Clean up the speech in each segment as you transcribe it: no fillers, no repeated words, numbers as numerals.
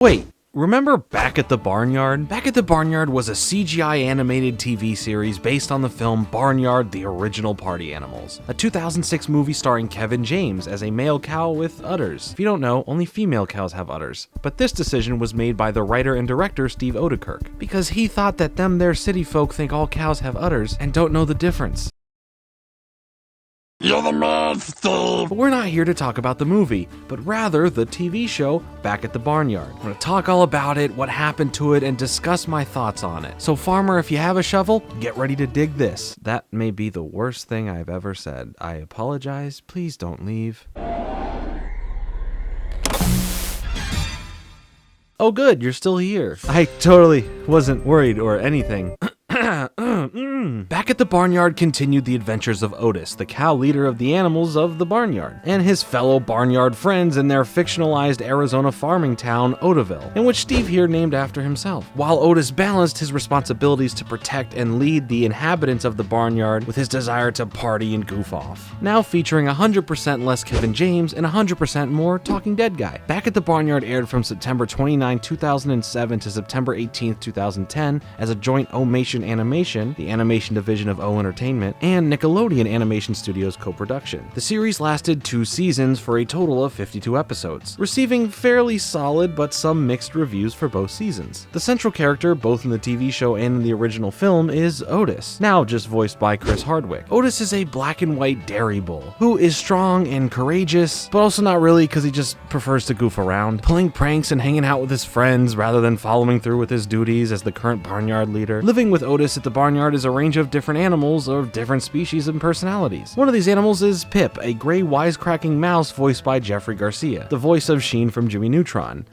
Wait, remember Back at the Barnyard? Back at the Barnyard was a CGI animated TV series based on the film Barnyard, the Original Party Animals, a 2006 movie starring Kevin James as a male cow with udders. If you don't know, only female cows have udders. But this decision was made by the writer and director Steve Oedekerk, because he thought that them there city folk think all cows have udders and don't know the difference. You're the man, Steve! But we're not here to talk about the movie, but rather the TV show Back at the Barnyard. I'm going to talk all about it, what happened to it, and discuss my thoughts on it. So farmer, if you have a shovel, get ready to dig this. That may be the worst thing I've ever said. I apologize. Please don't leave. Oh good, you're still here. I totally wasn't worried or anything. Back at the Barnyard continued the adventures of Otis, the cow leader of the animals of the barnyard, and his fellow barnyard friends in their fictionalized Arizona farming town, Oedekerk, in which Steve here named after himself, while Otis balanced his responsibilities to protect and lead the inhabitants of the barnyard with his desire to party and goof off. Now featuring 100% less Kevin James and 100% more Talking Dead guy. Back at the Barnyard aired from September 29, 2007 to September 18, 2010 as a joint Oemation Animation, the animation division of O Entertainment, and Nickelodeon Animation Studios co-production. The series lasted 2 seasons for a total of 52 episodes, receiving fairly solid but some mixed reviews for both seasons. The central character, both in the TV show and in the original film, is Otis, now just voiced by Chris Hardwick. Otis is a black and white dairy bull who is strong and courageous, but also not really because he just prefers to goof around, pulling pranks and hanging out with his friends rather than following through with his duties as the current barnyard leader. Living with Otis at the barnyard is a range of different animals of different species and personalities. One of these animals is Pip, a gray wisecracking mouse voiced by Jeffrey Garcia, the voice of Sheen from Jimmy Neutron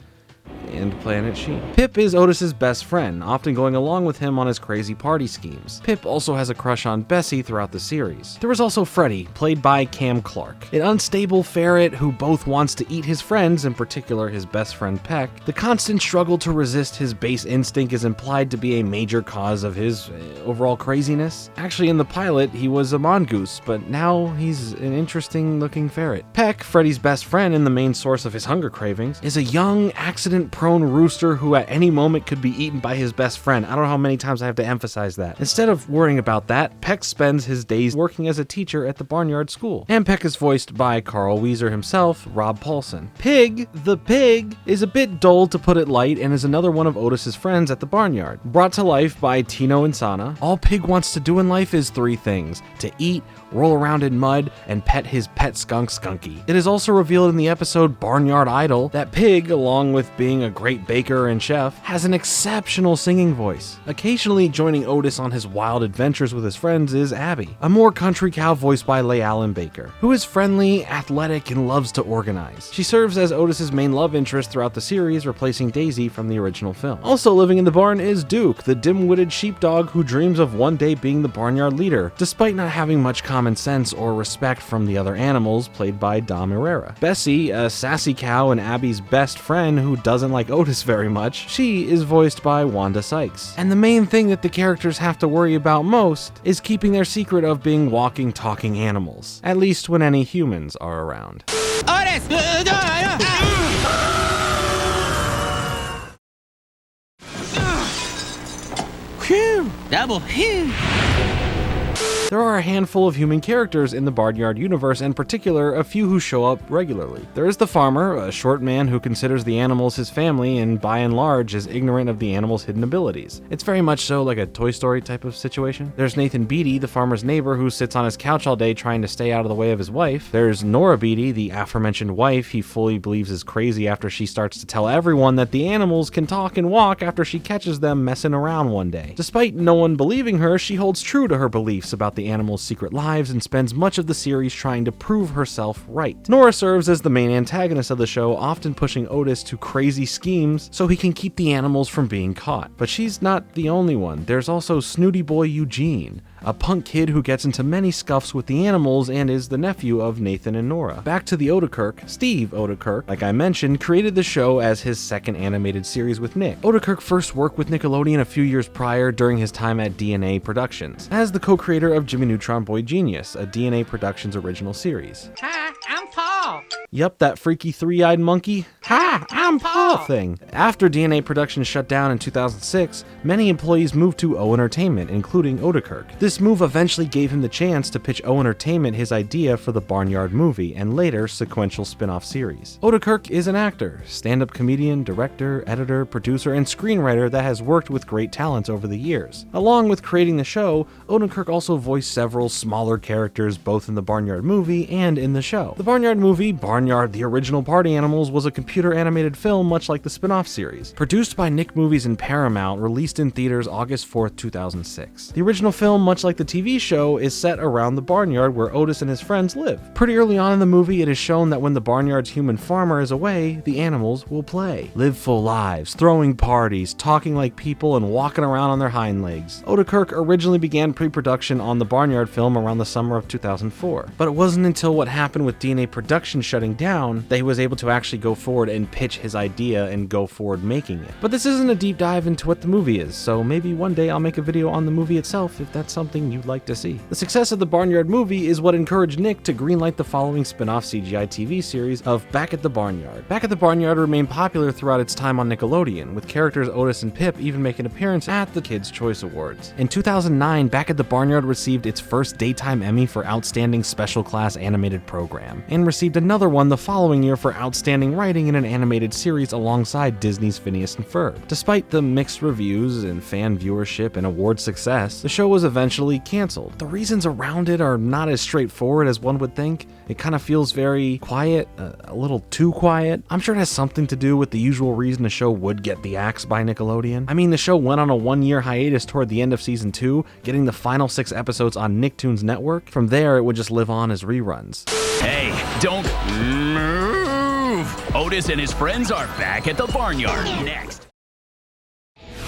and Planet Sheen. Pip is Otis's best friend, often going along with him on his crazy party schemes. Pip also has a crush on Bessie throughout the series. There was also Freddy, played by Cam Clark, an unstable ferret who both wants to eat his friends, in particular his best friend Peck. The constant struggle to resist his base instinct is implied to be a major cause of his overall craziness. Actually, in the pilot, he was a mongoose, but now he's an interesting looking ferret. Peck, Freddy's best friend and the main source of his hunger cravings, is a young, accident-prone rooster who at any moment could be eaten by his best friend. I don't know how many times I have to emphasize that. Instead of worrying about that, Peck spends his days working as a teacher at the barnyard school. And Peck is voiced by Carl Wheezer himself, Rob Paulson. Pig, the pig, is a bit dull to put it light and is another one of Otis's friends at the barnyard. Brought to life by Tino Insana, all Pig wants to do in life is 3 things: to eat, roll around in mud, and pet his pet skunk Skunky. It is also revealed in the episode Barnyard Idol that Pig, along with being a great baker and chef, has an exceptional singing voice. Occasionally joining Otis on his wild adventures with his friends is Abby, a more country cow voiced by Leigh-Allen Baker, who is friendly, athletic, and loves to organize. She serves as Otis's main love interest throughout the series, replacing Daisy from the original film. Also living in the barn is Duke, the dim-witted sheepdog who dreams of one day being the barnyard leader, despite not having much common sense or respect from the other animals, played by Dom Herrera. Bessie, a sassy cow and Abby's best friend who doesn't like Otis very much, she is voiced by Wanda Sykes. And the main thing that the characters have to worry about most is keeping their secret of being walking, talking animals. At least when any humans are around. Otis! Phew! Double phew! There are a handful of human characters in the Barnyard universe, in particular, a few who show up regularly. There is the farmer, a short man who considers the animals his family and by and large is ignorant of the animals' hidden abilities. It's very much so like a Toy Story type of situation. There's Nathan Beatty, the farmer's neighbor who sits on his couch all day trying to stay out of the way of his wife. There's Nora Beatty, the aforementioned wife he fully believes is crazy after she starts to tell everyone that the animals can talk and walk after she catches them messing around one day. Despite no one believing her, she holds true to her beliefs about the animals' secret lives and spends much of the series trying to prove herself right. Nora serves as the main antagonist of the show, often pushing Otis to crazy schemes so he can keep the animals from being caught. But she's not the only one. There's also Snooty Boy Eugene, a punk kid who gets into many scuffs with the animals and is the nephew of Nathan and Nora. Back to the Oedekerk, Steve Oedekerk, like I mentioned, created the show as his second animated series with Nick. Oedekerk first worked with Nickelodeon a few years prior during his time at DNA Productions, as the co-creator of Jimmy Neutron Boy Genius, a DNA Productions original series. Hi, I'm Paul. Paul. Yep, that freaky three-eyed monkey. Hi, I'm Paul thing. After DNA production shut down in 2006, many employees moved to O Entertainment, including Oedekerk. This move eventually gave him the chance to pitch O Entertainment his idea for the Barnyard movie and later sequential spin-off series. Oedekerk is an actor, stand-up comedian, director, editor, producer, and screenwriter that has worked with great talents over the years. Along with creating the show, Oedekerk also voiced several smaller characters both in the Barnyard movie and in the show. The Barnyard movie, Barnyard: The Original Party Animals, was a computer animated film much like the spin-off series. Produced by Nick Movies and Paramount, released in theaters August 4th, 2006. The original film, much like the TV show, is set around the barnyard where Otis and his friends live. Pretty early on in the movie, it is shown that when the barnyard's human farmer is away, the animals will play, live full lives, throwing parties, talking like people, and walking around on their hind legs. Oedekerk originally began pre-production on the Barnyard film around the summer of 2004, but it wasn't until what happened with DNA production shutting down that he was able to actually go forward and pitch his idea and go forward making it. But this isn't a deep dive into what the movie is, so maybe one day I'll make a video on the movie itself if that's something you'd like to see. The success of the Barnyard movie is what encouraged Nick to greenlight the following spin-off CGI TV series of Back at the Barnyard. Back at the Barnyard remained popular throughout its time on Nickelodeon, with characters Otis and Pip even making an appearance at the Kids' Choice Awards. In 2009, Back at the Barnyard received its first Daytime Emmy for Outstanding Special Class Animated Program, and received another one the following year for Outstanding Writing in an Animated Series alongside Disney's Phineas and Ferb. Despite the mixed reviews and fan viewership and award success, the show was eventually canceled. The reasons around it are not as straightforward as one would think. It kind of feels very quiet, a little too quiet. I'm sure it has something to do with the usual reason the show would get the axe by Nickelodeon. I mean, the show went on a one-year hiatus toward the end of season 2, getting the final 6 episodes on Nicktoons Network. From there, it would just live on as reruns. Hey, don't move! Otis and his friends are back at the Barnyard next.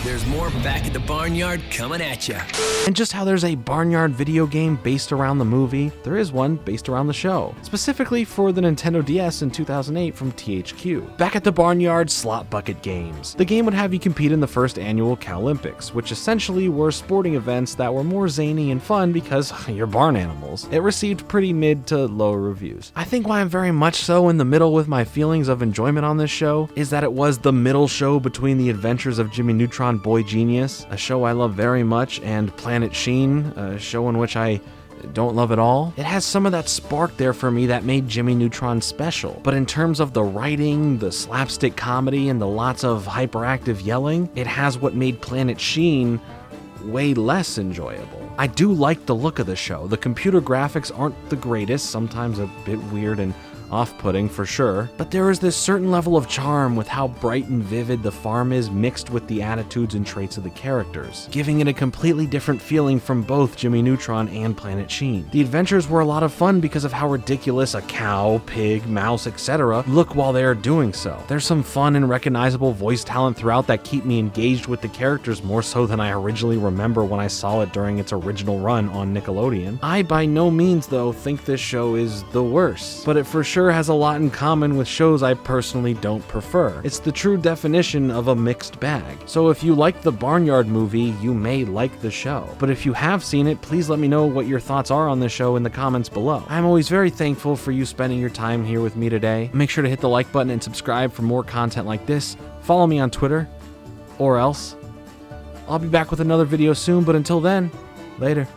There's more Back at the Barnyard coming at ya. And just how there's a Barnyard video game based around the movie, there is one based around the show, specifically for the Nintendo DS in 2008 from THQ. Back at the Barnyard Slot Bucket Games. The game would have you compete in the first annual Calympics, which essentially were sporting events that were more zany and fun because you're barn animals. It received pretty mid to low reviews. I think why I'm very much so in the middle with my feelings of enjoyment on this show is that it was the middle show between The Adventures of Jimmy Neutron Boy Genius, a show I love very much, and Planet Sheen, a show in which I don't love at all. It has some of that spark there for me that made Jimmy Neutron special. But in terms of the writing, the slapstick comedy, and the lots of hyperactive yelling, it has what made Planet Sheen way less enjoyable. I do like the look of the show. The computer graphics aren't the greatest, sometimes a bit weird and off-putting for sure, but there is this certain level of charm with how bright and vivid the farm is mixed with the attitudes and traits of the characters, giving it a completely different feeling from both Jimmy Neutron and Planet Sheen. The adventures were a lot of fun because of how ridiculous a cow, pig, mouse, etc. look while they are doing so. There's some fun and recognizable voice talent throughout that keep me engaged with the characters more so than I originally remember when I saw it during its original run on Nickelodeon. I by no means though think this show is the worst, but it for sure has a lot in common with shows I personally don't prefer. It's the true definition of a mixed bag. So if you like the Barnyard movie, you may like the show. But if you have seen it, please let me know what your thoughts are on the show in the comments below. I'm always very thankful for you spending your time here with me today. Make sure to hit the like button and subscribe for more content like this. Follow me on Twitter, or else. I'll be back with another video soon, but until then, later.